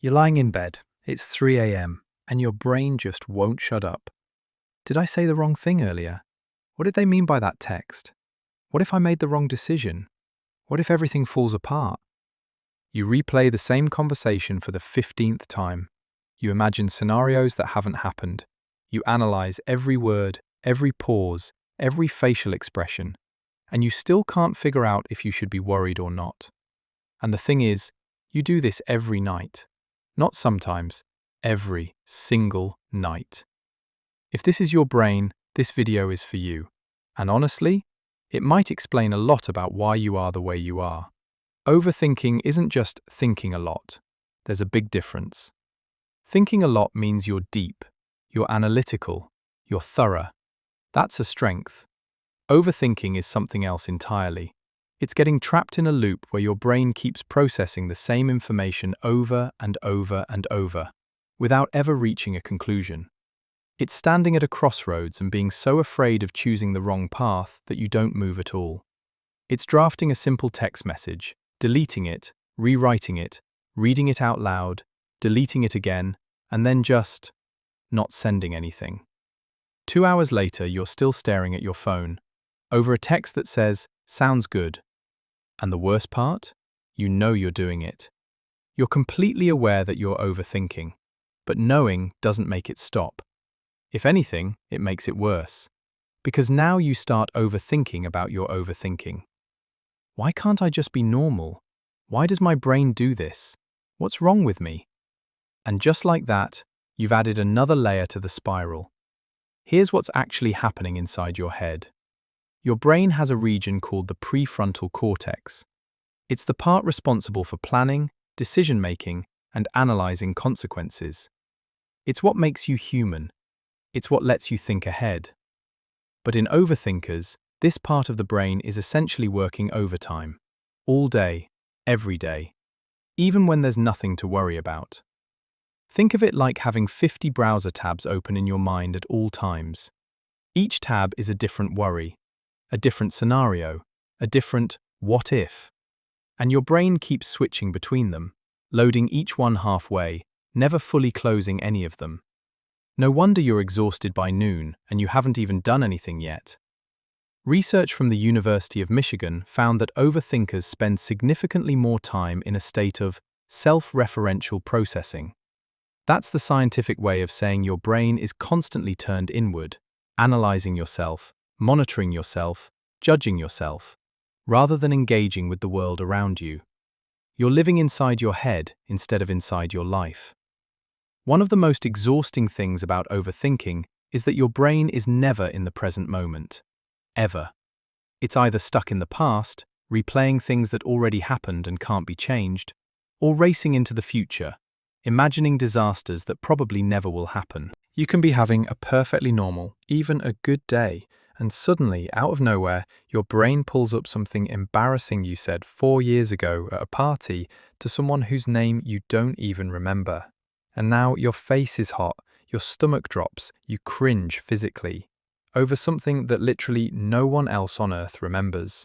You're lying in bed, it's 3 a.m., and your brain just won't shut up. Did I say the wrong thing earlier? What did they mean by that text? What if I made the wrong decision? What if everything falls apart? You replay the same conversation for the 15th time. You imagine scenarios that haven't happened. You analyze every word, every pause, every facial expression, and you still can't figure out if you should be worried or not. And the thing is, you do this every night. Not sometimes, every single night. If this is your brain, this video is for you. And honestly, it might explain a lot about why you are the way you are. Overthinking isn't just thinking a lot. There's a big difference. Thinking a lot means you're deep, you're analytical, you're thorough. That's a strength. Overthinking is something else entirely. It's getting trapped in a loop where your brain keeps processing the same information over and over and over, without ever reaching a conclusion. It's standing at a crossroads and being so afraid of choosing the wrong path that you don't move at all. It's drafting a simple text message, deleting it, rewriting it, reading it out loud, deleting it again, and then just not sending anything. 2 hours later, you're still staring at your phone, over a text that says, "Sounds good." And the worst part? You know you're doing it. You're completely aware that you're overthinking, but knowing doesn't make it stop. If anything, it makes it worse. Because now you start overthinking about your overthinking. Why can't I just be normal? Why does my brain do this? What's wrong with me? And just like that, you've added another layer to the spiral. Here's what's actually happening inside your head. Your brain has a region called the prefrontal cortex. It's the part responsible for planning, decision-making, and analyzing consequences. It's what makes you human. It's what lets you think ahead. But in overthinkers, this part of the brain is essentially working overtime. All day, every day. Even when there's nothing to worry about. Think of it like having 50 browser tabs open in your mind at all times. Each tab is a different worry, a different scenario, a different what if. And your brain keeps switching between them, loading each one halfway, never fully closing any of them. No wonder you're exhausted by noon and you haven't even done anything yet. Research from the University of Michigan found that overthinkers spend significantly more time in a state of self-referential processing. That's the scientific way of saying your brain is constantly turned inward, analyzing yourself, monitoring yourself, judging yourself, rather than engaging with the world around you. You're living inside your head instead of inside your life. One of the most exhausting things about overthinking is that your brain is never in the present moment. Ever. It's either stuck in the past, replaying things that already happened and can't be changed, or racing into the future, imagining disasters that probably never will happen. You can be having a perfectly normal, even a good day, and suddenly, out of nowhere, your brain pulls up something embarrassing you said 4 years ago at a party to someone whose name you don't even remember. And now your face is hot, your stomach drops, you cringe physically, over something that literally no one else on earth remembers.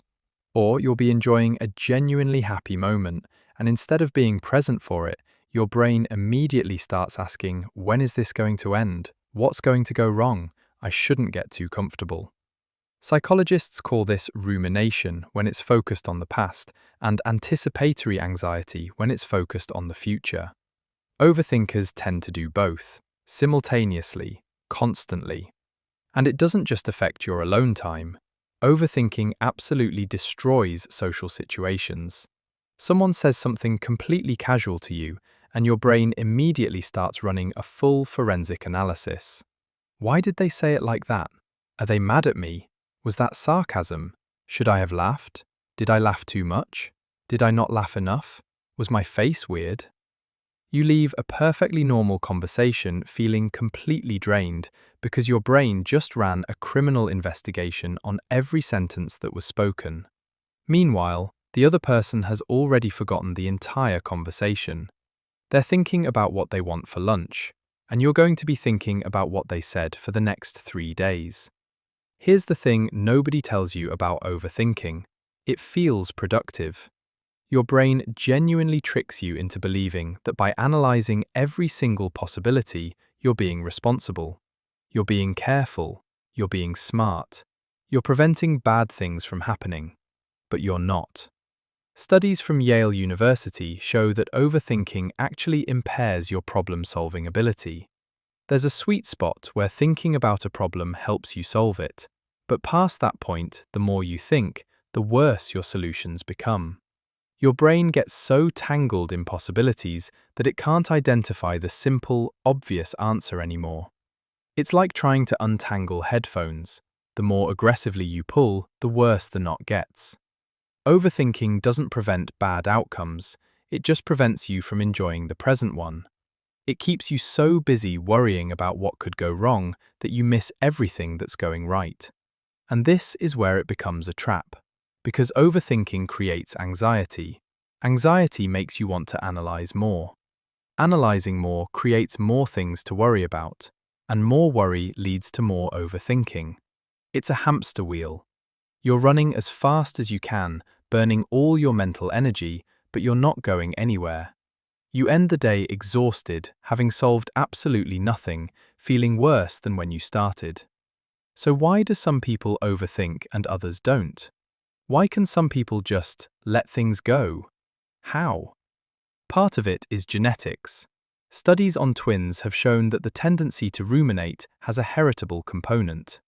Or you'll be enjoying a genuinely happy moment, and instead of being present for it, your brain immediately starts asking, when is this going to end? What's going to go wrong? I shouldn't get too comfortable. Psychologists call this rumination when it's focused on the past, and anticipatory anxiety when it's focused on the future. Overthinkers tend to do both, simultaneously, constantly. And it doesn't just affect your alone time. Overthinking absolutely destroys social situations. Someone says something completely casual to you, and your brain immediately starts running a full forensic analysis. Why did they say it like that? Are they mad at me? Was that sarcasm? Should I have laughed? Did I laugh too much? Did I not laugh enough? Was my face weird? You leave a perfectly normal conversation feeling completely drained because your brain just ran a criminal investigation on every sentence that was spoken. Meanwhile, the other person has already forgotten the entire conversation. They're thinking about what they want for lunch, and you're going to be thinking about what they said for the next 3 days. Here's the thing nobody tells you about overthinking. It feels productive. Your brain genuinely tricks you into believing that by analyzing every single possibility, you're being responsible. You're being careful. You're being smart. You're preventing bad things from happening. But you're not. Studies from Yale University show that overthinking actually impairs your problem-solving ability. There's a sweet spot where thinking about a problem helps you solve it. But past that point, the more you think, the worse your solutions become. Your brain gets so tangled in possibilities that it can't identify the simple, obvious answer anymore. It's like trying to untangle headphones. The more aggressively you pull, the worse the knot gets. Overthinking doesn't prevent bad outcomes, it just prevents you from enjoying the present one. It keeps you so busy worrying about what could go wrong that you miss everything that's going right. And this is where it becomes a trap. Because overthinking creates anxiety. Anxiety makes you want to analyze more. Analyzing more creates more things to worry about, and more worry leads to more overthinking. It's a hamster wheel. You're running as fast as you can, burning all your mental energy, but you're not going anywhere. You end the day exhausted, having solved absolutely nothing, feeling worse than when you started. So why do some people overthink and others don't? Why can some people just let things go? How? Part of it is genetics. Studies on twins have shown that the tendency to ruminate has a heritable component.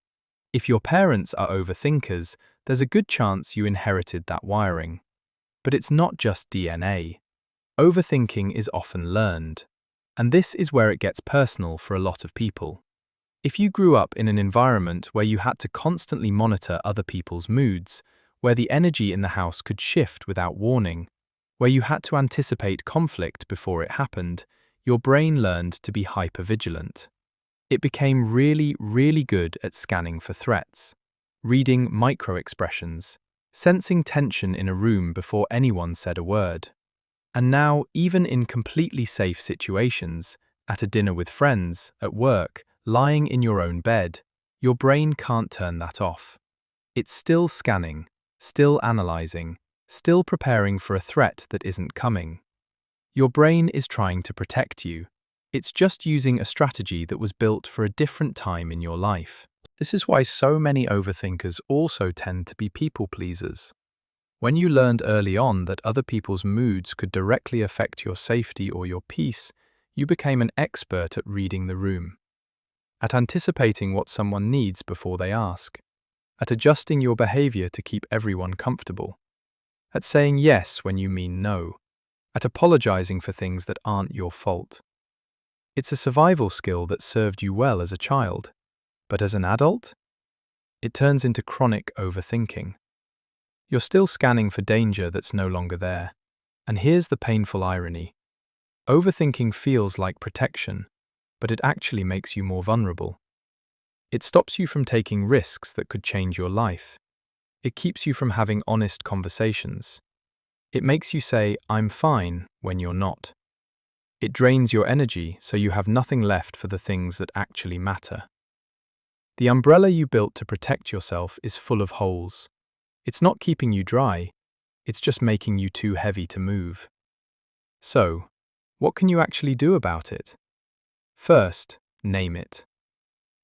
If your parents are overthinkers, there's a good chance you inherited that wiring. But it's not just DNA. Overthinking is often learned. And this is where it gets personal for a lot of people. If you grew up in an environment where you had to constantly monitor other people's moods, where the energy in the house could shift without warning, where you had to anticipate conflict before it happened, your brain learned to be hypervigilant. It became really, really good at scanning for threats, reading micro-expressions, sensing tension in a room before anyone said a word. And now, even in completely safe situations, at a dinner with friends, at work, lying in your own bed, your brain can't turn that off. It's still scanning, still analyzing, still preparing for a threat that isn't coming. Your brain is trying to protect you. It's just using a strategy that was built for a different time in your life. This is why so many overthinkers also tend to be people pleasers. When you learned early on that other people's moods could directly affect your safety or your peace, you became an expert at reading the room, at anticipating what someone needs before they ask, at adjusting your behavior to keep everyone comfortable, at saying yes when you mean no, at apologizing for things that aren't your fault. It's a survival skill that served you well as a child, but as an adult, it turns into chronic overthinking. You're still scanning for danger that's no longer there. And here's the painful irony. Overthinking feels like protection, but it actually makes you more vulnerable. It stops you from taking risks that could change your life. It keeps you from having honest conversations. It makes you say, "I'm fine," when you're not. It drains your energy so you have nothing left for the things that actually matter. The umbrella you built to protect yourself is full of holes. It's not keeping you dry, it's just making you too heavy to move. So, what can you actually do about it? First, name it.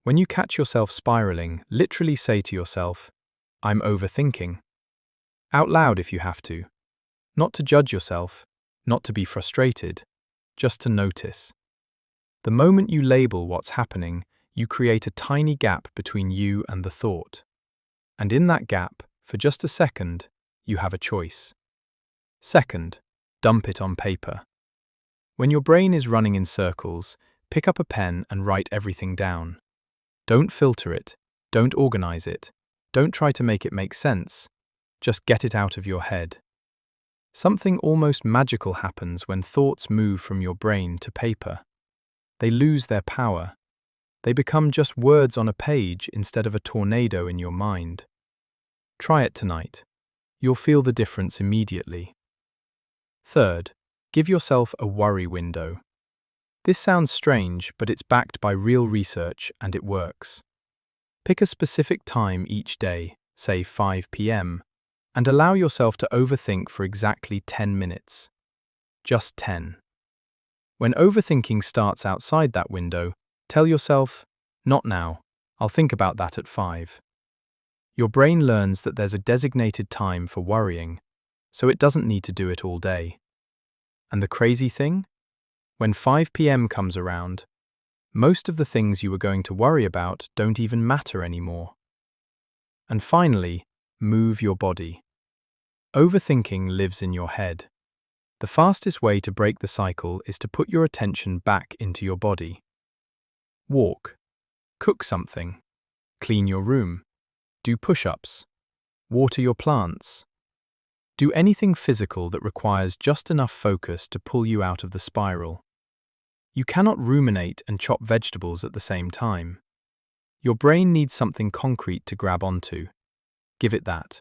When you catch yourself spiraling, literally say to yourself, "I'm overthinking." Out loud if you have to. Not to judge yourself, not to be frustrated, just to notice. The moment you label what's happening, you create a tiny gap between you and the thought. And in that gap, for just a second, you have a choice. Second, dump it on paper. When your brain is running in circles, pick up a pen and write everything down. Don't filter it, don't organize it, don't try to make it make sense, just get it out of your head. Something almost magical happens when thoughts move from your brain to paper. They lose their power. They become just words on a page instead of a tornado in your mind. Try it tonight. You'll feel the difference immediately. Third, give yourself a worry window. This sounds strange, but it's backed by real research and it works. Pick a specific time each day, say 5 p.m., And allow yourself to overthink for exactly 10 minutes. Just 10. When overthinking starts outside that window, tell yourself, not now, I'll think about that at 5. Your brain learns that there's a designated time for worrying, so it doesn't need to do it all day. And the crazy thing? When 5 p.m. comes around, most of the things you were going to worry about don't even matter anymore. And finally, move your body. Overthinking lives in your head. The fastest way to break the cycle is to put your attention back into your body. Walk, cook something, clean your room, do push-ups, water your plants. Do anything physical that requires just enough focus to pull you out of the spiral. You cannot ruminate and chop vegetables at the same time. Your brain needs something concrete to grab onto. Give it that.